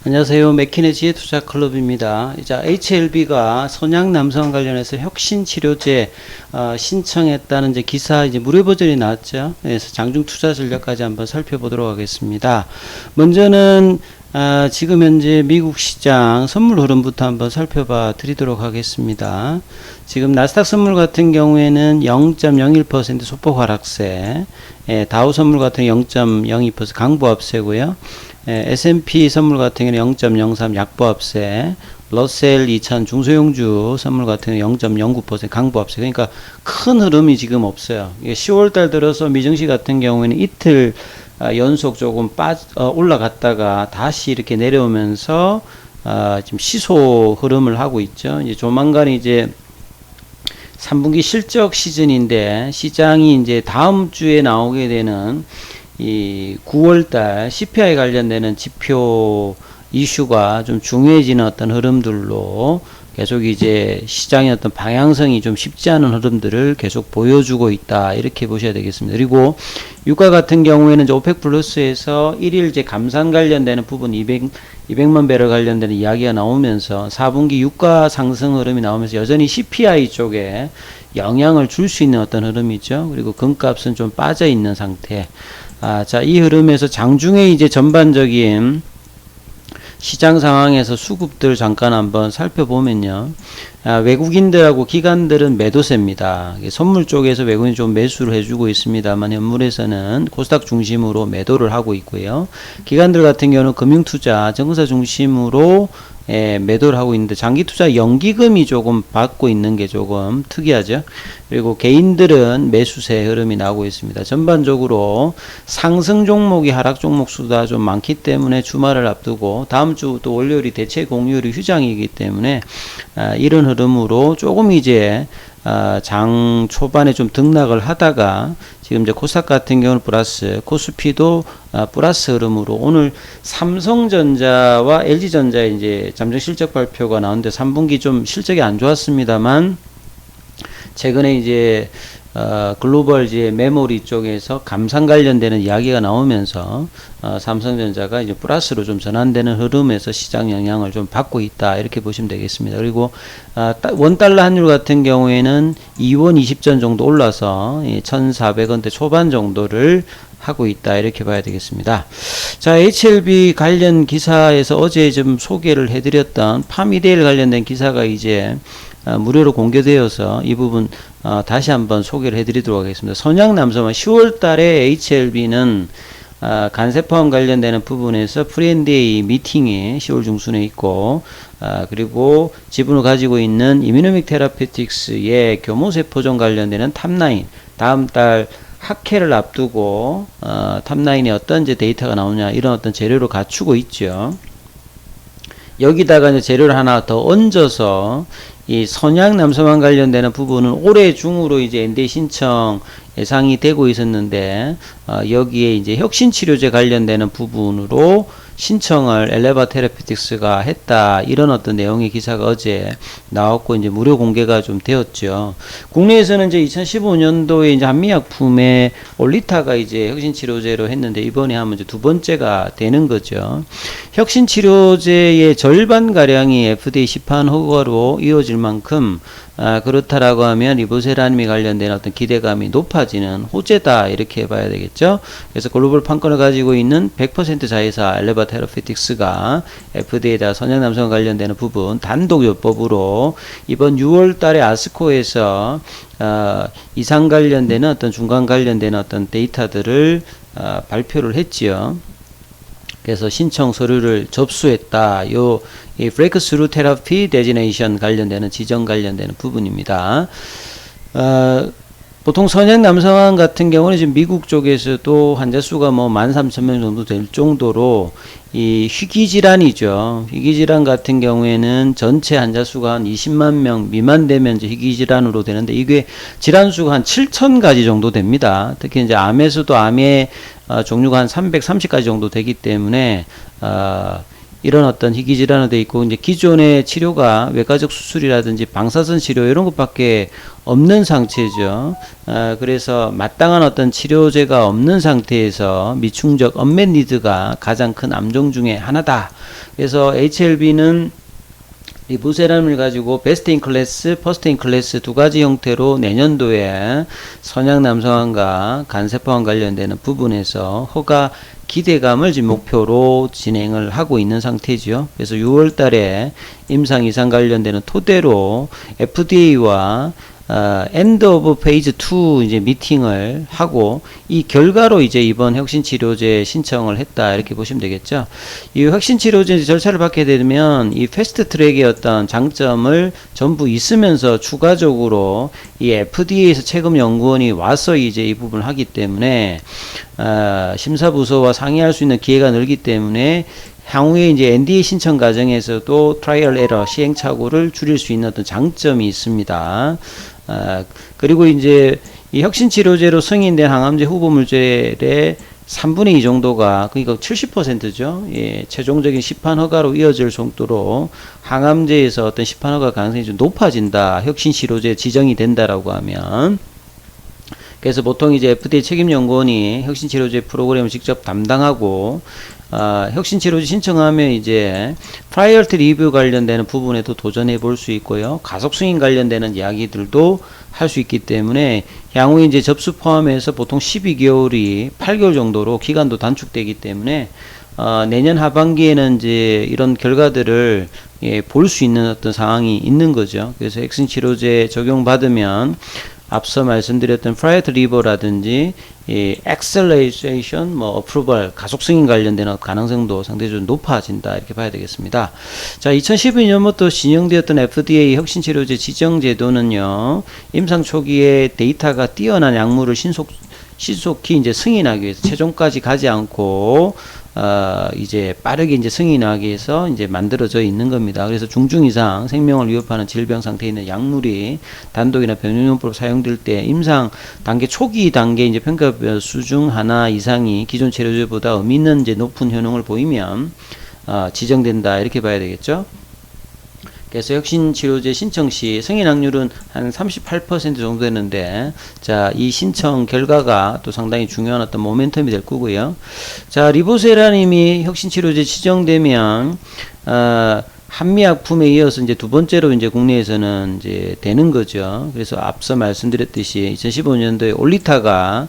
안녕하세요. 맥킨의 지혜투자클럽입니다. 이제 HLB가 선양 남성 관련해서 혁신치료제 신청했다는 이제 기사 이제 무료 버전이 나왔죠. 그래서 장중 투자 전략까지 한번 살펴보도록 하겠습니다. 먼저는 지금 현재 미국 시장 선물 흐름부터 한번 살펴봐 드리도록 하겠습니다. 지금 나스닥 선물 같은 경우에는 0.01% 소폭 하락세, 다우 선물 같은 경우 0.02% 강보합세고요. S&P 선물 같은 경우는 0.03 약보합세, 러셀 2000 중소형주 선물 같은 경우는 0.09% 강보합세. 그러니까 큰 흐름이 지금 없어요. 10월달 들어서 미증시 같은 경우에는 이틀 연속 조금 올라갔다가 다시 이렇게 내려오면서 지금 시소 흐름을 하고 있죠. 이제 조만간 이제 3분기 실적 시즌인데 시장이 이제 다음 주에 나오게 되는 이 9월달 CPI 관련되는 지표 이슈가 좀 중요해지는 어떤 흐름들로 계속 이제 시장의 어떤 방향성이 좀 쉽지 않은 흐름들을 계속 보여주고 있다. 이렇게 보셔야 되겠습니다. 그리고 유가 같은 경우에는 이제 오펙 플러스에서 1일 이제 감산 관련되는 부분 200만 배럴 관련되는 이야기가 나오면서 4분기 유가 상승 흐름이 나오면서 여전히 CPI 쪽에 영향을 줄 수 있는 어떤 흐름이죠. 그리고 금값은 좀 빠져 있는 상태. 자, 이 흐름에서 장중에 이제 전반적인 시장 상황에서 수급들 잠깐 한번 살펴보면요. 외국인들하고 기관들은 매도세입니다. 선물 쪽에서 외국인이 좀 매수를 해주고 있습니다만 현물에서는 코스닥 중심으로 매도를 하고 있고요. 기관들 같은 경우는 금융투자, 증권사 중심으로 매도를 하고 있는데 장기투자 연기금이 조금 받고 있는 게 조금 특이하죠. 그리고 개인들은 매수세 흐름이 나오고 있습니다. 전반적으로 상승 종목이 하락 종목 수가 좀 많기 때문에 주말을 앞두고 다음 주 또 월요일이 대체 공휴일이 휴장이기 때문에 이런 흐름으로 조금 이제 장 초반에 좀 등락을 하다가 지금 이제 코스닥 같은 경우는 플러스, 코스피도 플러스 흐름으로 오늘 삼성전자와 LG전자의 이제 잠정 실적 발표가 나오는데 3분기 좀 실적이 안 좋았습니다만 최근에 이제 글로벌 이제 메모리 쪽에서 감산 관련되는 이야기가 나오면서 삼성전자가 이제 플러스로 좀 전환되는 흐름에서 시장 영향을 좀 받고 있다 이렇게 보시면 되겠습니다. 그리고 원달러 환율 같은 경우에는 2원 20전 정도 올라서 1,400원대 초반 정도를 하고 있다 이렇게 봐야 되겠습니다. 자, HLB 관련 기사에서 어제 좀 소개를 해드렸던 파미데일 관련된 기사가 이제 무료로 공개되어서 이 부분 다시 한번 소개를 해드리도록 하겠습니다. 선양남서만 10월 달에 HLB는 간세포함 관련되는 부분에서 프리&A 미팅이 10월 중순에 있고 그리고 지분을 가지고 있는 이뮤노믹 테라피틱스의 교모세포종 관련되는 탑9 다음 달 학회를 앞두고 탑9이 어떤 이제 데이터가 나오냐 이런 어떤 재료를 갖추고 있죠. 여기다가 이제 재료를 하나 더 얹어서 이 선양남서만 관련되는 부분은 올해 중으로 이제 NDA 신청 예상이 되고 있었는데 여기에 이제 혁신치료제 관련되는 부분으로 신청을 엘레바 테라피틱스가 했다 이런 어떤 내용의 기사가 어제 나왔고 이제 무료 공개가 좀 되었죠. 국내에서는 이제 2015년도에 이제 한미약품의 올리타가 이제 혁신치료제로 했는데 이번에 하면 이제 두 번째가 되는 거죠. 혁신치료제의 절반 가량이 FDA 시판 허가로 이어질 만큼 그렇다라고 하면 리보세라님이 관련된 어떤 기대감이 높아지는 호재다 이렇게 봐야 되겠죠. 그래서 글로벌 판권을 가지고 있는 100% 자회사 엘레바 테라피틱스가 FDA에다 선양남성 관련되는 부분 단독 요법으로 이번 6월 달에 아스코에서 이상 관련되는 어떤 중간 관련되는 어떤 데이터들을 발표를 했지요. 그래서 신청 서류를 접수했다. 이 브레이크스루 테라피 데지네이션 관련되는 지정 관련되는 부분입니다. 보통 선양남성암 같은 경우는 지금 미국 쪽에서도 환자 수가 뭐 13,000명 정도 될 정도로 이 희귀질환이죠. 희귀질환 같은 경우에는 전체 환자 수가 한 20만 명 미만 되면 이제 희귀질환으로 되는데 이게 질환 수가 한 7,000가지 정도 됩니다. 특히 이제 암에서도 암의 종류가 한 330가지 정도 되기 때문에 이런 어떤 희귀 질환으로 돼 있고, 이제 기존의 치료가 외과적 수술이라든지 방사선 치료 이런 것밖에 없는 상태죠. 그래서 마땅한 어떤 치료제가 없는 상태에서 미충족 언맷 니드가 가장 큰 암종 중에 하나다. 그래서 HLB는 리보세람을 가지고 베스트 인 클래스, 퍼스트 인 클래스 두 가지 형태로 내년도에 선양 남성암과 간세포암 관련되는 부분에서 허가 기대감을 지금 목표로 진행을 하고 있는 상태죠. 그래서 6월 달에 임상 이상 관련되는 토대로 FDA와 엔드 오브 페이즈 2 이제 미팅을 하고 이 결과로 이제 이번 혁신치료제 신청을 했다 이렇게 보시면 되겠죠. 이 혁신치료제 절차를 받게 되면 이 패스트 트랙의 어떤 장점을 전부 있으면서 추가적으로 이 FDA에서 채금연구원이 와서 이제 이 부분을 하기 때문에 심사부서와 상의할 수 있는 기회가 늘기 때문에 향후에 이제 NDA 신청 과정에서도 트라이얼 에러 시행착오를 줄일 수 있는 어떤 장점이 있습니다. 그리고 이제 이 혁신치료제로 승인된 항암제 후보물질의 3분의 2 정도가, 그러니까 70%죠. 예, 최종적인 시판 허가로 이어질 정도로 항암제에서 어떤 시판 허가 가능성이 좀 높아진다. 혁신치료제 지정이 된다라고 하면. 그래서 보통 이제 FDA 책임연구원이 혁신치료제 프로그램을 직접 담당하고, 혁신치료제 신청하면 이제 프라이어티 리뷰 관련되는 부분에도 도전해 볼 수 있고요. 가속 승인 관련되는 이야기들도 할 수 있기 때문에 향후에 이제 접수 포함해서 보통 12개월이 8개월 정도로 기간도 단축되기 때문에 내년 하반기에는 이제 이런 결과들을 볼 수 있는 어떤 상황이 있는 거죠. 그래서 혁신치료제 적용받으면 앞서 말씀드렸던 프라이어티 리버라든지 이 acceleration, approval, 가속 승인 관련된 가능성도 상대적으로 높아진다 이렇게 봐야 되겠습니다. 자, 2012년부터 진행되었던 FDA 혁신치료제 지정 제도는요, 임상 초기에 데이터가 뛰어난 약물을 신속히 이제 승인하기 위해서 최종까지 가지 않고 이제 빠르게 이제 승인하기 위해서 이제 만들어져 있는 겁니다. 그래서 중증 이상 생명을 위협하는 질병 상태에 있는 약물이 단독이나 병용용법으로 사용될 때 임상 단계 초기 단계 이제 평가 수중 하나 이상이 기존 치료제보다 의미 있는 이제 높은 효능을 보이면 지정된다 이렇게 봐야 되겠죠. 그래서 혁신치료제 신청 시 승인 확률은 한 38% 정도 되는데, 자, 이 신청 결과가 또 상당히 중요한 어떤 모멘텀이 될 거고요. 자, 리보세라님이 혁신치료제 지정되면, 한미약품에 이어서 이제 두 번째로 이제 국내에서는 이제 되는 거죠. 그래서 앞서 말씀드렸듯이 2015년도에 올리타가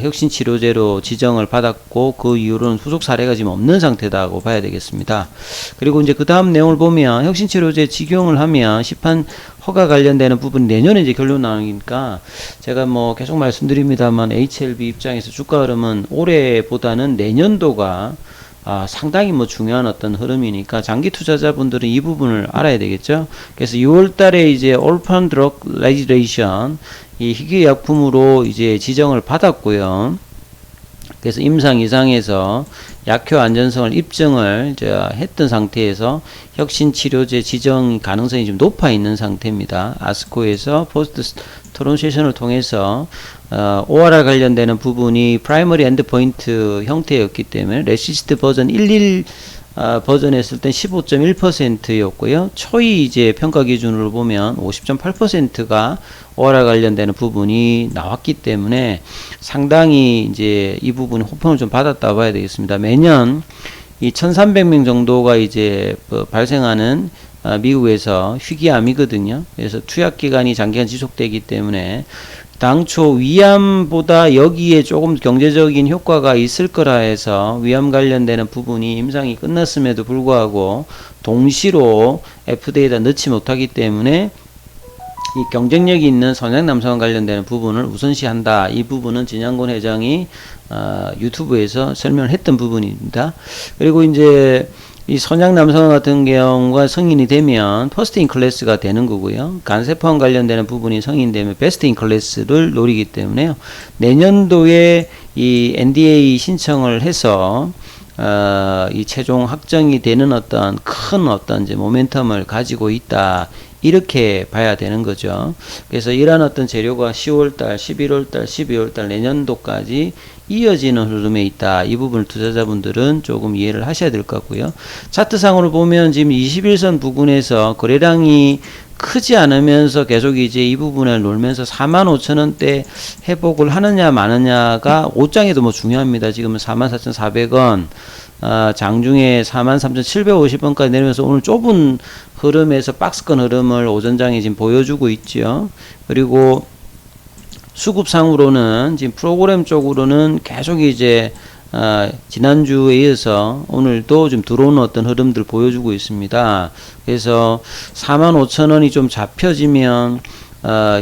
혁신치료제로 지정을 받았고 그 이후로는 후속 사례가 지금 없는 상태다고 봐야 되겠습니다. 그리고 이제 그 다음 내용을 보면 혁신치료제 적용을 하면 시판 허가 관련되는 부분 내년에 이제 결론 나오니까 제가 뭐 계속 말씀드립니다만 HLB 입장에서 주가 흐름은 올해보다는 내년도가 상당히 뭐 중요한 어떤 흐름이니까 장기 투자자분들은 이 부분을 알아야 되겠죠. 그래서 6월 달에 이제 Orphan Drug Legislation 이 희귀약품으로 이제 지정을 받았고요. 그래서 임상 이상에서 약효 안전성을 입증을 했던 상태에서 혁신치료제 지정 가능성이 좀 높아 있는 상태입니다. 아스코에서 포스트 트론세션을 통해서 ORR 관련되는 부분이 프라이머리 엔드포인트 형태였기 때문에 레시스트 버전 11 버전 했을 땐 15.1%였고요. 초이 이제 평가 기준으로 보면 50.8%가 ORR 관련되는 부분이 나왔기 때문에 상당히 이제 이 부분이 호평을 좀 받았다고 봐야 되겠습니다. 매년 이 1300명 정도가 이제 발생하는 미국에서 희귀암이거든요. 그래서 투약 기간이 장기간 지속되기 때문에 당초 위암보다 여기에 조금 경제적인 효과가 있을 거라 해서 위암 관련되는 부분이 임상이 끝났음에도 불구하고 동시로 FDA에다 넣지 못하기 때문에 이 경쟁력이 있는 선양남성과 관련되는 부분을 우선시한다. 이 부분은 진양곤 회장이 유튜브에서 설명을 했던 부분입니다. 그리고 이제 이 선양남성 같은 경우가 승인이 되면 퍼스트 인 클래스가 되는 거고요. 간세포암 관련되는 부분이 승인되면 베스트 인 클래스를 노리기 때문에요. 내년도에 이 NDA 신청을 해서 이 최종 확정이 되는 어떤 큰 어떤 이제 모멘텀을 가지고 있다. 이렇게 봐야 되는 거죠. 그래서 이러한 어떤 재료가 10월달, 11월달, 12월달 내년도까지 이어지는 흐름에 있다. 이 부분을 투자자분들은 조금 이해를 하셔야 될 것 같고요. 차트상으로 보면 지금 21선 부근에서 거래량이 크지 않으면서 계속 이제 이 부분을 놀면서 45,000원대 회복을 하느냐 마느냐가 옷장에도 뭐 중요합니다. 지금은 44,400원, 장중에 43,750원까지 내리면서 오늘 좁은 흐름에서 박스권 흐름을 오전장에 지금 보여주고 있죠. 그리고 수급상으로는 지금 프로그램 쪽으로는 계속 이제 지난주에 이어서 오늘도 좀 들어오는 어떤 흐름들 보여주고 있습니다. 그래서 45,000원이 좀 잡혀지면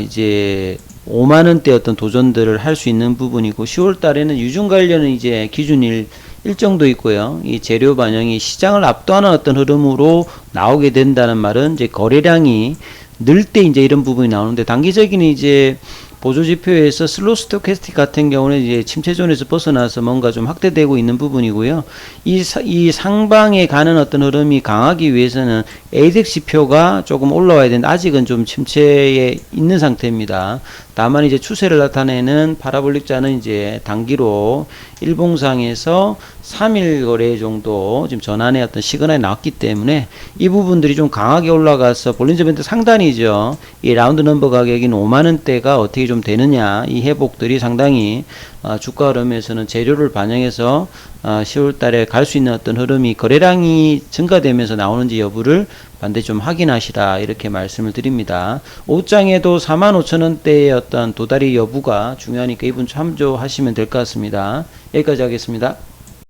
이제 5만원대 어떤 도전들을 할 수 있는 부분이고, 10월 달에는 유중 관련은 이제 기준일 일정도 있고요. 이 재료 반영이 시장을 압도하는 어떤 흐름으로 나오게 된다는 말은 이제 거래량이 늘 때 이제 이런 부분이 나오는데, 단기적인 이제 보조지표에서 슬로우 스토캐스틱 같은 경우는 이제 침체존에서 벗어나서 뭔가 좀 확대되고 있는 부분이고요. 이 상방에 가는 어떤 흐름이 강하기 위해서는 ADX 지표가 조금 올라와야 되는데 아직은 좀 침체에 있는 상태입니다. 다만 이제 추세를 나타내는 파라볼릭자는 이제 단기로 일봉상에서 3일 거래 정도 지금 전환의 어떤 시그널이 나왔기 때문에 이 부분들이 좀 강하게 올라가서 볼린저 밴드 상단이죠. 이 라운드 넘버 가격인 5만원대가 어떻게 좀 되느냐, 이 회복들이 상당히 주가 흐름에서는 재료를 반영해서 10월 달에 갈 수 있는 어떤 흐름이 거래량이 증가되면서 나오는지 여부를 반드시 좀 확인하시라, 이렇게 말씀을 드립니다. 옷장에도 45,000원대의 어떤 도달이 여부가 중요하니까 이분 참조하시면 될 것 같습니다. 여기까지 하겠습니다.